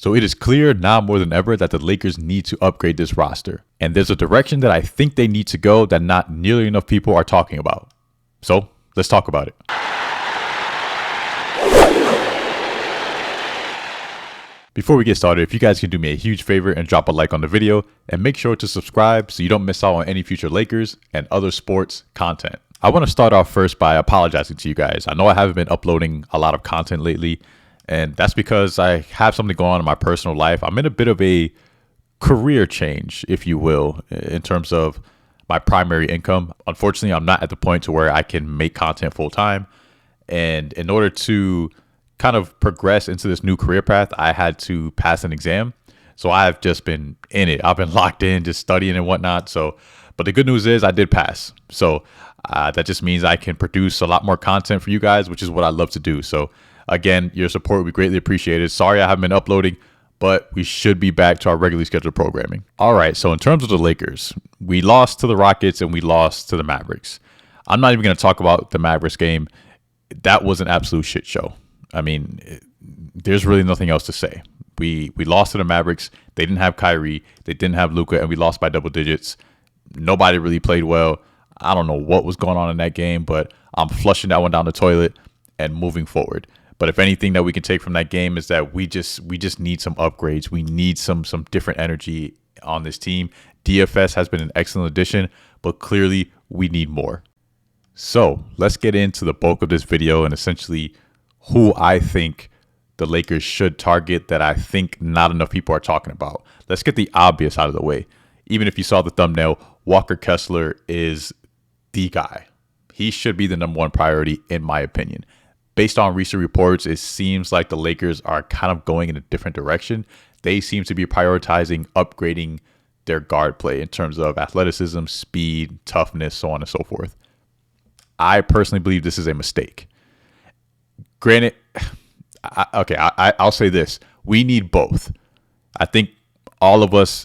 So it is clear now more than ever that the Lakers need to upgrade this roster. And there's a direction that I think they need to go that not nearly enough people are talking about. So let's talk about it. Before we get started, if you guys can do me a huge favor and drop a like on the video and make sure to subscribe so you don't miss out on any future Lakers and other sports content. I want to start off first by apologizing to you guys. I know I haven't been uploading a lot of content lately, and that's because I have something going on in my personal life. I'm in a bit of a career change, if you will, in terms of my primary income. Unfortunately, I'm not at the point to where I can make content full time. And in order to kind of progress into this new career path, I had to pass an exam. So I've just been in it. I've been locked in, just studying and whatnot. But the good news is I did pass. So that just means I can produce a lot more content for you guys, which is what I love to do. So again, your support would be greatly appreciated. Sorry I haven't been uploading, but we should be back to our regularly scheduled programming. All right, so in terms of the Lakers, we lost to the Rockets and we lost to the Mavericks. I'm not even going to talk about the Mavericks game. That was an absolute shit show. I mean, there's really nothing else to say. We lost to the Mavericks. They didn't have Kyrie. They didn't have Luka, and we lost by double digits. Nobody really played well. I don't know what was going on in that game, but I'm flushing that one down the toilet and moving forward. But if anything that we can take from that game is that we just need some upgrades. We need some different energy on this team. DFS has been an excellent addition, but clearly we need more. So let's get into the bulk of this video and essentially who I think the Lakers should target that I think not enough people are talking about. Let's get the obvious out of the way. Even if you saw the thumbnail, Walker Kessler is the guy. He should be the number one priority in my opinion. Based on recent reports, it seems like the Lakers are kind of going in a different direction. They seem to be prioritizing upgrading their guard play in terms of athleticism, speed, toughness, so on and so forth. I personally believe this is a mistake. Granted, I'll say this. We need both. I think all of us,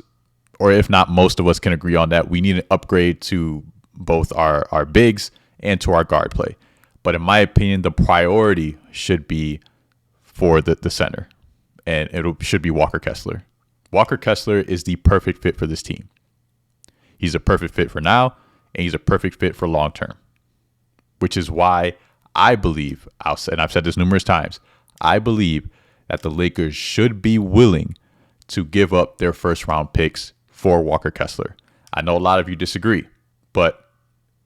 or if not most of us, can agree on that. We need an upgrade to both our bigs and to our guard play. But in my opinion, the priority should be for the center, and it should be Walker Kessler. Walker Kessler is the perfect fit for this team. He's a perfect fit for now, and he's a perfect fit for long term, which is why I believe, and I've said this numerous times, I believe that the Lakers should be willing to give up their first round picks for Walker Kessler. I know a lot of you disagree, but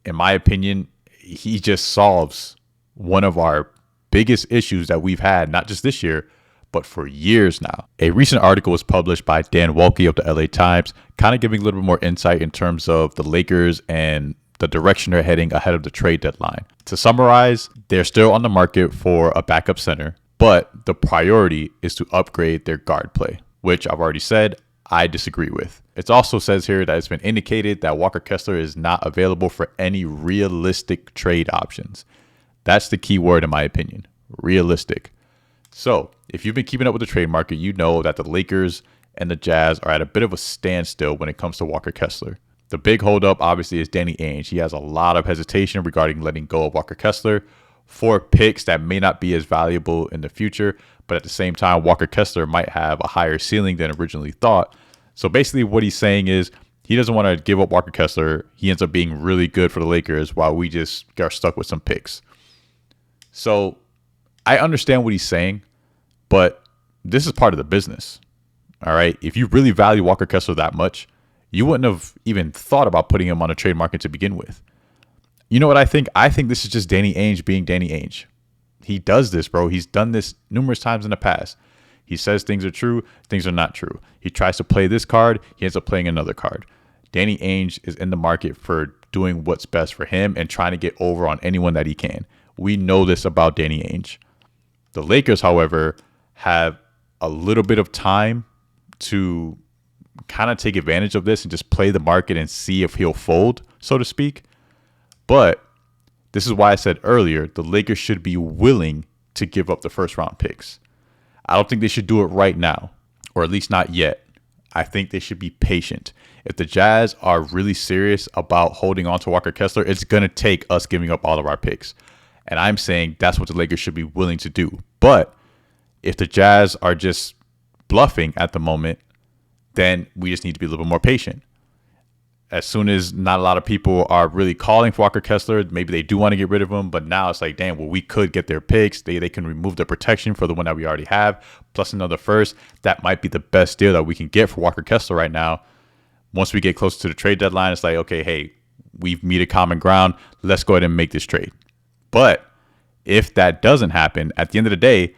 in my opinion, he just solves one of our biggest issues that we've had, not just this year, but for years now. A recent article was published by Dan Walker of the LA Times, kind of giving a little bit more insight in terms of the Lakers and the direction they're heading ahead of the trade deadline. To summarize, they're still on the market for a backup center, but the priority is to upgrade their guard play, which I've already said I disagree with. It also says here that it's been indicated that Walker Kessler is not available for any realistic trade options. That's the key word in my opinion, realistic. So if you've been keeping up with the trade market, you know that the Lakers and the Jazz are at a bit of a standstill when it comes to Walker Kessler. The big holdup, obviously, is Danny Ainge. He has a lot of hesitation regarding letting go of Walker Kessler for picks that may not be as valuable in the future, but at the same time, Walker Kessler might have a higher ceiling than originally thought. So basically what he's saying is he doesn't want to give up Walker Kessler. He ends up being really good for the Lakers while we just are stuck with some picks. So I understand what he's saying, but this is part of the business. All right. If you really value Walker Kessler that much, you wouldn't have even thought about putting him on a trade market to begin with. You know what I think? I think this is just Danny Ainge being Danny Ainge. He does this, bro. He's done this numerous times in the past. He says things are true, things are not true. He tries to play this card, he ends up playing another card. Danny Ainge is in the market for doing what's best for him and trying to get over on anyone that he can. We know this about Danny Ainge. The Lakers, however, have a little bit of time to kind of take advantage of this and just play the market and see if he'll fold, so to speak. But this is why I said earlier, the Lakers should be willing to give up the first round picks. I don't think they should do it right now, or at least not yet. I think they should be patient. If the Jazz are really serious about holding on to Walker Kessler, it's going to take us giving up all of our picks. And I'm saying that's what the Lakers should be willing to do. But if the Jazz are just bluffing at the moment, then we just need to be a little bit more patient. As soon as not a lot of people are really calling for Walker Kessler, maybe they do want to get rid of him, but now it's like, damn, well, we could get their picks. They can remove the protection for the one that we already have, plus another first. That might be the best deal that we can get for Walker Kessler right now. Once we get closer to the trade deadline, it's like, okay, hey, we've met a common ground. Let's go ahead and make this trade. But if that doesn't happen, at the end of the day,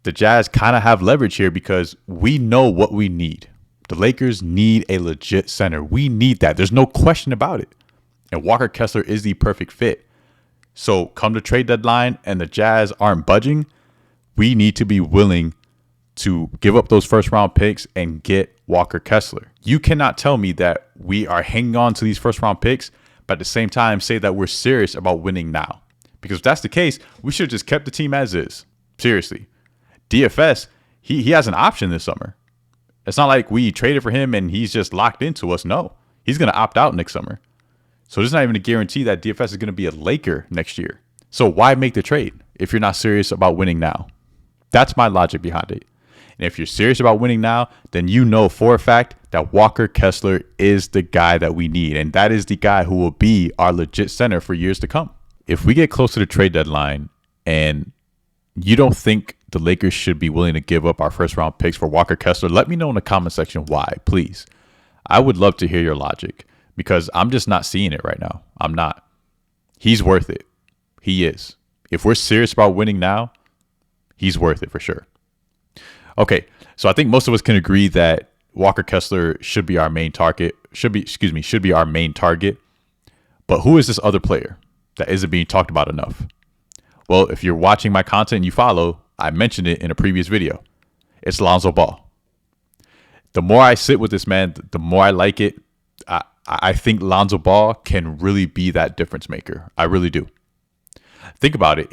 the Jazz kind of have leverage here because we know what we need. The Lakers need a legit center. We need that. There's no question about it. And Walker Kessler is the perfect fit. So come the trade deadline and the Jazz aren't budging, we need to be willing to give up those first round picks and get Walker Kessler. You cannot tell me that we are hanging on to these first round picks, but at the same time say that we're serious about winning now. Because if that's the case, we should have just kept the team as is. Seriously. DFS, he has an option this summer. It's not like we traded for him and he's just locked into us. No, he's going to opt out next summer. So there's not even a guarantee that DFS is going to be a Laker next year. So why make the trade if you're not serious about winning now? That's my logic behind it. And if you're serious about winning now, then you know for a fact that Walker Kessler is the guy that we need. And that is the guy who will be our legit center for years to come. If we get close to the trade deadline and you don't think the Lakers should be willing to give up our first round picks for Walker Kessler, let me know in the comment section why, please. I would love to hear your logic because I'm just not seeing it right now. I'm not. He's worth it. He is. If we're serious about winning now, he's worth it for sure. Okay, so I think most of us can agree that Walker Kessler should be our main target. Should be our main target. But who is this other player that isn't being talked about enough? Well, if you're watching my content and you follow, I mentioned it in a previous video. It's Lonzo Ball. The more I sit with this man, the more I like it. I think Lonzo Ball can really be that difference maker. I really do. Think about it.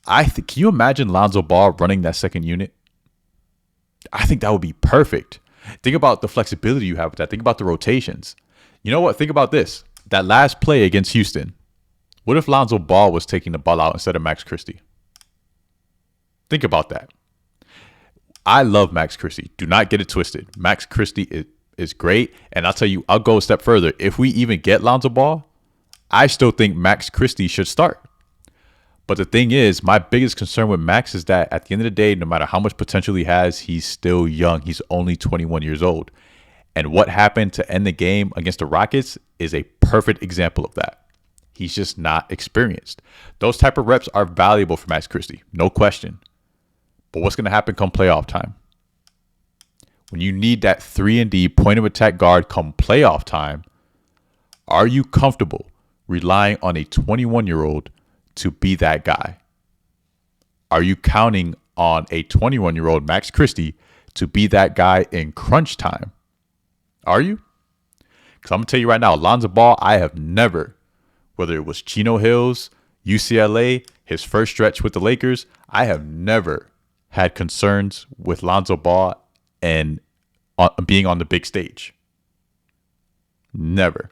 Can you imagine Lonzo Ball running that second unit? I think that would be perfect. Think about the flexibility you have with that. Think about the rotations. You know what? Think about this. That last play against Houston. What if Lonzo Ball was taking the ball out instead of Max Christie? Think about that. I love Max Christie. Do not get it twisted. Max Christie is great. And I'll tell you, I'll go a step further. If we even get Lonzo Ball, I still think Max Christie should start. But the thing is, my biggest concern with Max is that at the end of the day, no matter how much potential he has, he's still young. He's only 21 years old. And what happened to end the game against the Rockets is a perfect example of that. He's just not experienced. Those type of reps are valuable for Max Christie, no question. But what's going to happen come playoff time? When you need that 3-and-D point of attack guard come playoff time, are you comfortable relying on a 21-year-old to be that guy? Are you counting on a 21-year-old Max Christie to be that guy in crunch time? Are you? Because I'm going to tell you right now, Lonzo Ball, I have never, whether it was Chino Hills, UCLA, his first stretch with the Lakers, I have never had concerns with Lonzo Ball and being on the big stage. Never.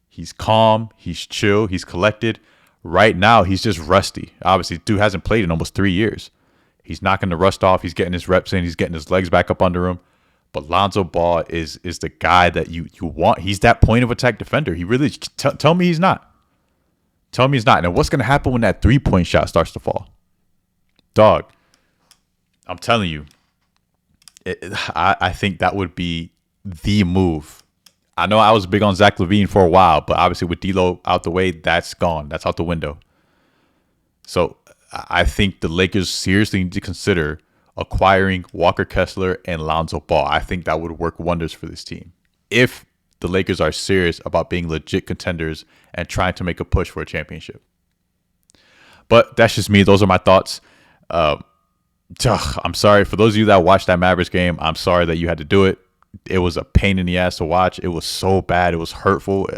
He's calm. He's chill. He's collected. Right now, he's just rusty. Obviously, dude hasn't played in almost 3 years. He's knocking the rust off. He's getting his reps in. He's getting his legs back up under him. But Lonzo Ball is the guy that you want. He's that point of attack defender. He really tell me he's not. Tell me he's not. And what's going to happen when that 3-point shot starts to fall? Dog, I'm telling you, I think that would be the move. I know I was big on Zach LaVine for a while, but obviously with D'Lo out the way, that's gone. That's out the window. So I think the Lakers seriously need to consider acquiring Walker Kessler and Lonzo Ball. I think that would work wonders for this team if the Lakers are serious about being legit contenders and trying to make a push for a championship. But that's just me. Those are my thoughts. I'm sorry. For those of you that watched that Mavericks game, I'm sorry that you had to do it. It was a pain in the ass to watch. It was so bad. It was hurtful.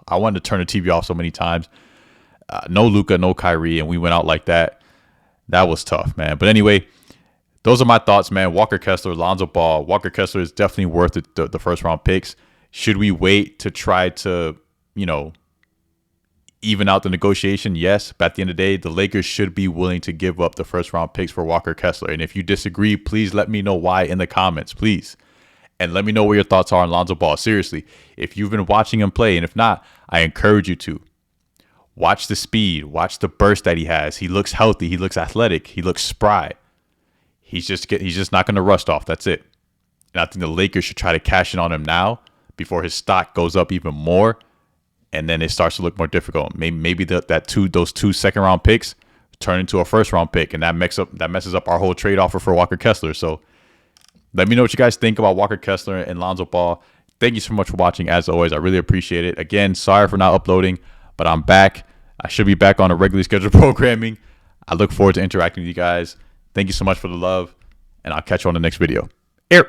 I wanted to turn the TV off so many times. No Luka, no Kyrie, and we went out like that. That was tough, man. But anyway, those are my thoughts, man. Walker Kessler, Lonzo Ball. Walker Kessler is definitely worth the first round picks. Should we wait to try to, even out the negotiation, yes. But at the end of the day, the Lakers should be willing to give up the first round picks for Walker Kessler. And if you disagree, please let me know why in the comments, please. And let me know what your thoughts are on Lonzo Ball. Seriously, if you've been watching him play, and if not, I encourage you to. Watch the speed. Watch the burst that he has. He looks healthy. He looks athletic. He looks spry. He's just not going to rust off. That's it. And I think the Lakers should try to cash in on him now before his stock goes up even more, and then it starts to look more difficult. Maybe those 2 second-round picks turn into a first-round pick, and that messes up our whole trade offer for Walker Kessler. So let me know what you guys think about Walker Kessler and Lonzo Ball. Thank you so much for watching. As always, I really appreciate it. Again, sorry for not uploading, but I'm back. I should be back on a regularly scheduled programming. I look forward to interacting with you guys. Thank you so much for the love, and I'll catch you on the next video. Here.